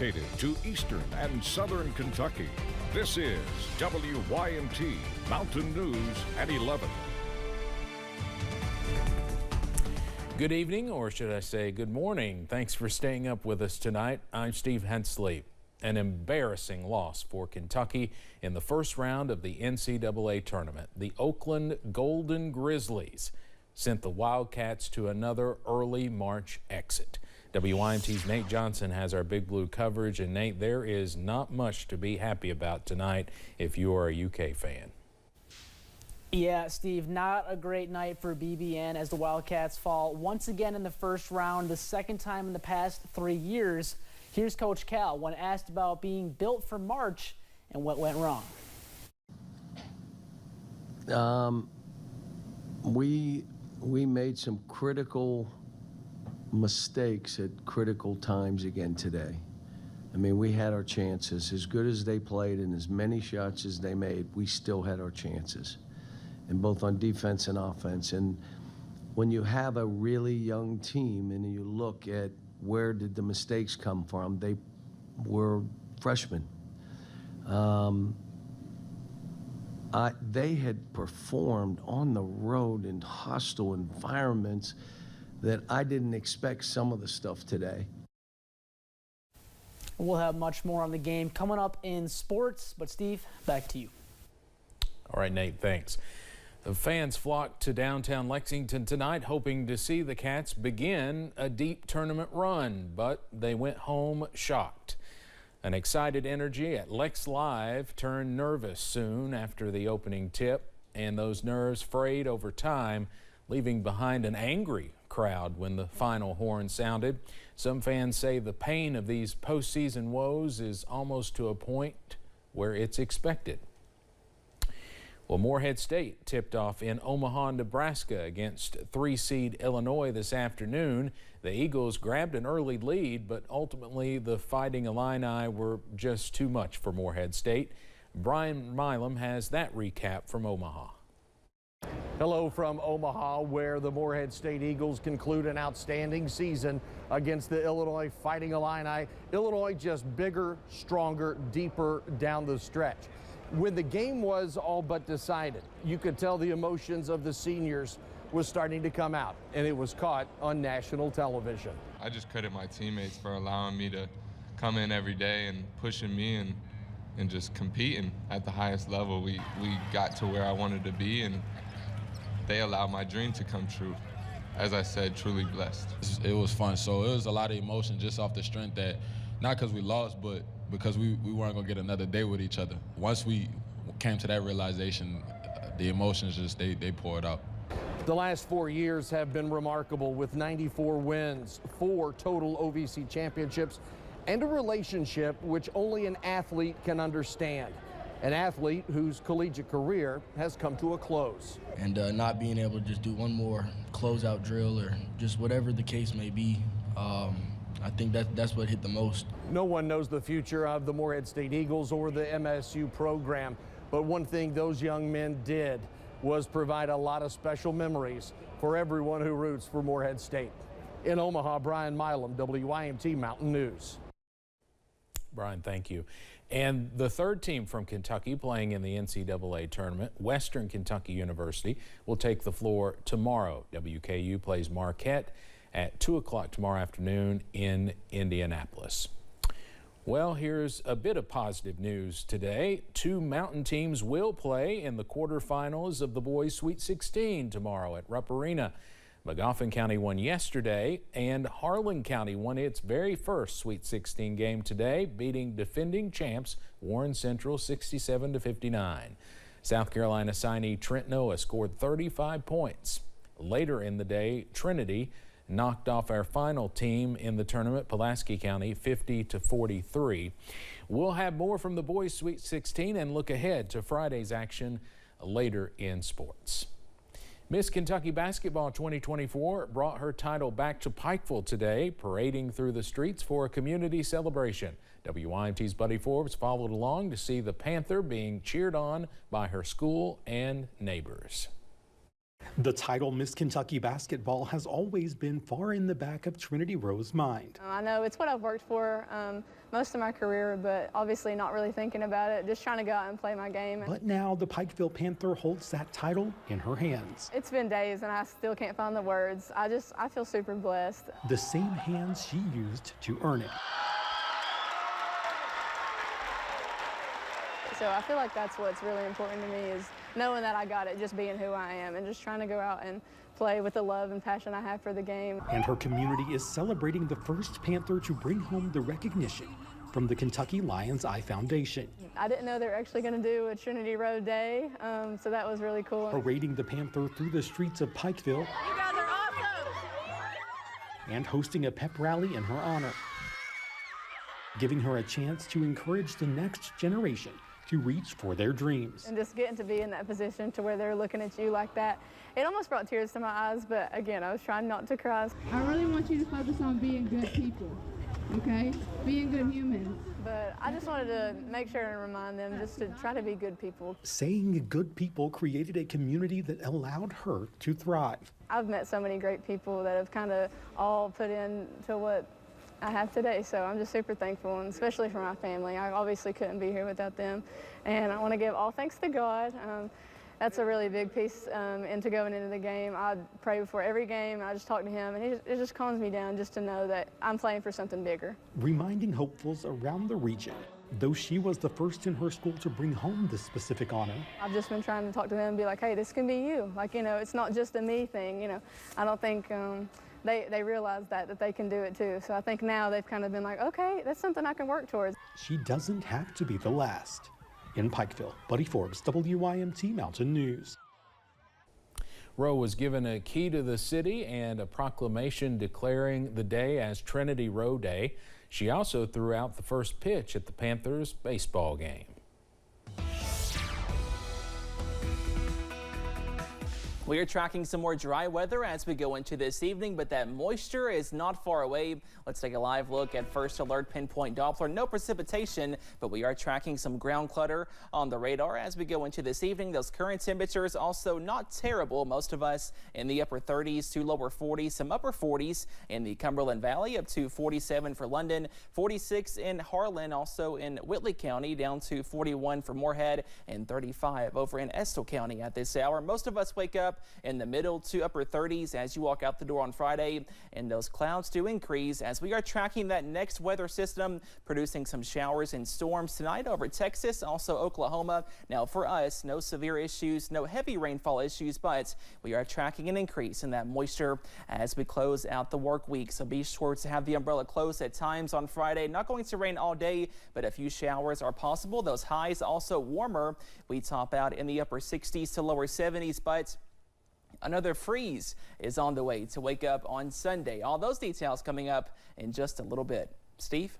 dedicated to Eastern and Southern Kentucky. This is WYMT Mountain News at 11. Good evening, or should I say good morning. Thanks for staying up with us tonight. I'm Steve Hensley. An embarrassing loss for Kentucky in the first round of the NCAA tournament. The Oakland Golden Grizzlies sent the Wildcats to another early March exit. WYMT's Nate Johnson has our Big Blue coverage, and Nate, there is not much to be happy about tonight if you are a UK fan. Yeah, Steve, not a great night for BBN as the Wildcats fall once again in the first round, the second time in the past 3 years. Here's Coach Cal when asked about being built for March and what went wrong. We made some critical mistakes at critical times again today. I mean, we had our chances. As good as they played and as many shots as they made, we still had our chances, and both on defense and offense. And when you have a really young team and you look at where did the mistakes come from, they were freshmen. They had performed on the road in hostile environments that I didn't expect some of the stuff today. We'll have much more on the game coming up in sports, but Steve, back to you. All right, Nate, thanks. The fans flocked to downtown Lexington tonight hoping to see the Cats begin a deep tournament run, but they went home shocked. An excited energy at Lex Live turned nervous soon after the opening tip, and those nerves frayed over time, leaving behind an angry crowd when the final horn sounded. Some fans say the pain of these postseason woes is almost to a point where it's expected. Well, Morehead State tipped off in Omaha, Nebraska against 3-seed Illinois this afternoon. The Eagles grabbed an early lead, but ultimately the Fighting Illini were just too much for Morehead State. Brian Milam has that recap from Omaha. Hello from Omaha, where the Morehead State Eagles conclude an outstanding season against the Illinois Fighting Illini. Illinois just bigger, stronger, deeper down the stretch. When the game was all but decided, you could tell the emotions of the seniors was starting to come out, and it was caught on national television. I just credit my teammates for allowing me to come in every day and pushing me and just competing at the highest level. We got to where I wanted to be, and they allowed my dream to come true. As I said, truly blessed. It was fun. So it was a lot of emotion just off the strength that, not because we lost, but because we weren't going to get another day with each other. Once we came to that realization, the emotions just, they poured out. The last 4 years have been remarkable, with 94 wins, 4 total OVC championships, and a relationship which only an athlete can understand. An athlete whose collegiate career has come to a close. And not being able to just do one more closeout drill or just whatever the case may be, I think that's what hit the most. No one knows the future of the Morehead State Eagles or the MSU program, but one thing those young men did was provide a lot of special memories for everyone who roots for Morehead State. In Omaha, Brian Milam, WYMT Mountain News. Brian, thank you. And the third team from Kentucky playing in the NCAA tournament, Western Kentucky University, will take the floor tomorrow. WKU plays Marquette at 2 o'clock tomorrow afternoon in Indianapolis. Well, here's a bit of positive news today. 2 Mountain teams will play in the quarterfinals of the boys' Sweet 16 tomorrow at Rupp Arena. Magoffin County won yesterday, and Harlan County won its very first Sweet 16 game today, beating defending champs Warren Central 67-59. South Carolina signee Trent Noah scored 35 points. Later in the day, Trinity knocked off our final team in the tournament, Pulaski County, 50-43. We'll have more from the boys' Sweet 16 and look ahead to Friday's action later in sports. Miss Kentucky Basketball 2024 brought her title back to Pikeville today, parading through the streets for a community celebration. WYMT's Buddy Forbes followed along to see the Panther being cheered on by her school and neighbors. The title Miss Kentucky basketball has always been far in the back of Trinity Rowe's mind. I know it's what I've worked for most of my career, but obviously not really thinking about it, just trying to go out and play my game. But now the Pikeville Panther holds that title in her hands. It's been days and I still can't find the words. I feel super blessed. The same hands she used to earn it. So I feel like that's what's really important to me, is knowing that I got it, just being who I am and just trying to go out and play with the love and passion I have for the game. And her community is celebrating the first Panther to bring home the recognition from the Kentucky Lions Eye Foundation. I didn't know they were actually going to do a Trinity Row Day, so that was really cool. Parading the Panther through the streets of Pikeville. You guys are awesome! And hosting a pep rally in her honor, giving her a chance to encourage the next generation to reach for their dreams. And just getting to be in that position to where they're looking at you like that, it almost brought tears to my eyes, but again, I was trying not to cry. I really want you to focus on being good people, okay? Being good humans. But I just wanted to make sure and remind them just to try to be good people. Saying good people created a community that allowed her to thrive. I've met so many great people that have kind of all put into what I have today, so I'm just super thankful, and especially for my family. I obviously couldn't be here without them, and I want to give all thanks to God. That's a really big piece into going into the game. I pray before every game, and I just talk to him, and it just calms me down just to know that I'm playing for something bigger. Reminding hopefuls around the region, though she was the first in her school to bring home this specific honor. I've just been trying to talk to them and be like, hey, this can be you. Like, you know, it's not just a me thing, you know. I don't think they realize that they can do it too. So I think now they've kind of been like, okay, that's something I can work towards. She doesn't have to be the last. In Pikeville, Buddy Forbes, WYMT Mountain News. Rowe was given a key to the city and a proclamation declaring the day as Trinity Row Day. She also threw out the first pitch at the Panthers baseball game. We are tracking some more dry weather as we go into this evening, but that moisture is not far away. Let's take a live look at First Alert Pinpoint Doppler. No precipitation, but we are tracking some ground clutter on the radar as we go into this evening. Those current temperatures also not terrible. Most of us in the upper 30s to lower 40s, some upper 40s in the Cumberland Valley, up to 47 for London, 46 in Harlan, also in Whitley County, down to 41 for Morehead, and 35 over in Estill County at this hour. Most of us wake up in the middle to upper 30s as you walk out the door on Friday, and those clouds do increase as we are tracking that next weather system, producing some showers and storms tonight over Texas, also Oklahoma. Now for us, no severe issues, no heavy rainfall issues, but we are tracking an increase in that moisture as we close out the work week. So be sure to have the umbrella closed at times on Friday. Not going to rain all day, but a few showers are possible. Those highs also warmer. We top out in the upper 60s to lower 70s, but another freeze is on the way to wake up on Sunday. All those details coming up in just a little bit. Steve?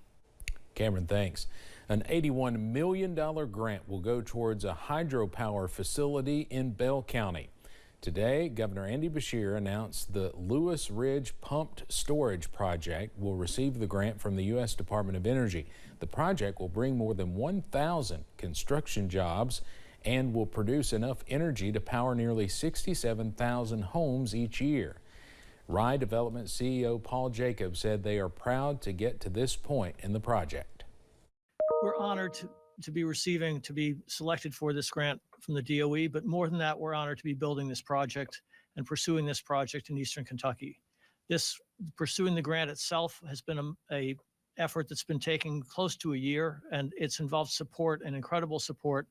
Cameron, thanks. An $81 million grant will go towards a hydropower facility in Bell County. Today, Governor Andy Beshear announced the Lewis Ridge Pumped Storage Project will receive the grant from the U.S. Department of Energy. The project will bring more than 1,000 construction jobs and will produce enough energy to power nearly 67,000 homes each year. Rye Development CEO Paul Jacobs said they are proud to get to this point in the project. We're honored to be selected for this grant from the DOE, but more than that, we're honored to be building this project and pursuing this project in Eastern Kentucky. Pursuing the grant itself has been a effort that's been taking close to a year, and it's involved support and incredible support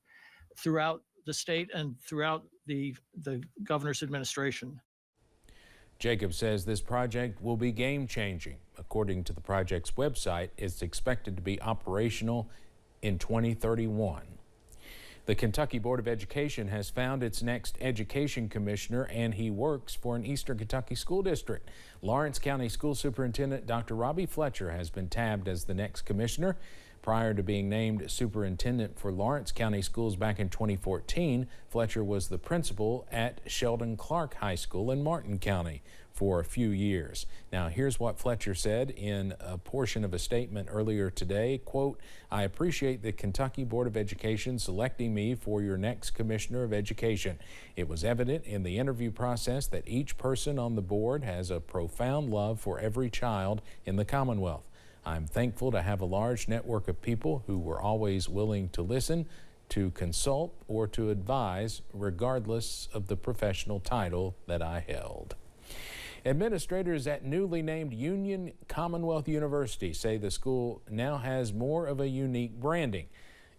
throughout the state and throughout the governor's administration. Jacob says this project will be game-changing. According to the project's website, it's expected to be operational in 2031. The Kentucky Board of Education has found its next education commissioner, and he works for an Eastern Kentucky school district. Lawrence County School Superintendent Dr. Robbie Fletcher has been tabbed as the next commissioner. Prior to being named superintendent for Lawrence County Schools back in 2014, Fletcher was the principal at Sheldon Clark High School in Martin County. for a few years. Now, here's what Fletcher said in a portion of a statement earlier today. Quote, "I appreciate the Kentucky Board of Education selecting me for your next Commissioner of Education. It was evident in the interview process that each person on the board has a profound love for every child in the Commonwealth. I'm thankful to have a large network of people who were always willing to listen, to consult, or to advise, regardless of the professional title that I held." Administrators at newly named Union Commonwealth University say the school now has more of a unique branding.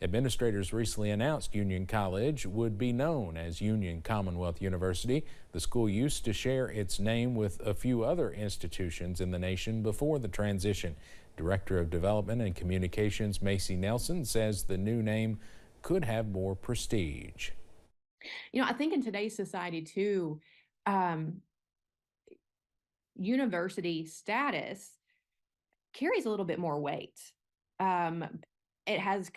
Administrators recently announced Union College would be known as Union Commonwealth University. The school used to share its name with a few other institutions in the nation before the transition. Director of Development and Communications Macy Nelson says the new name could have more prestige. You know, I think in today's society too, university status carries a little bit more weight. It has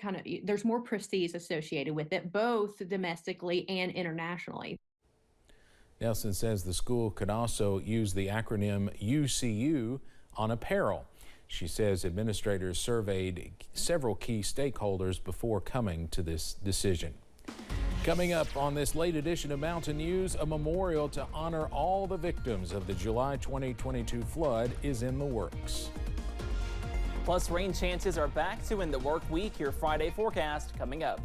there's more prestige associated with it, both domestically and internationally. Nelson says the school could also use the acronym UCU on apparel. She says administrators surveyed several key stakeholders before coming to this decision. Coming up on this late edition of Mountain News, a memorial to honor all the victims of the July 2022 flood is in the works. Plus, rain chances are back to end the work week. Your Friday forecast coming up.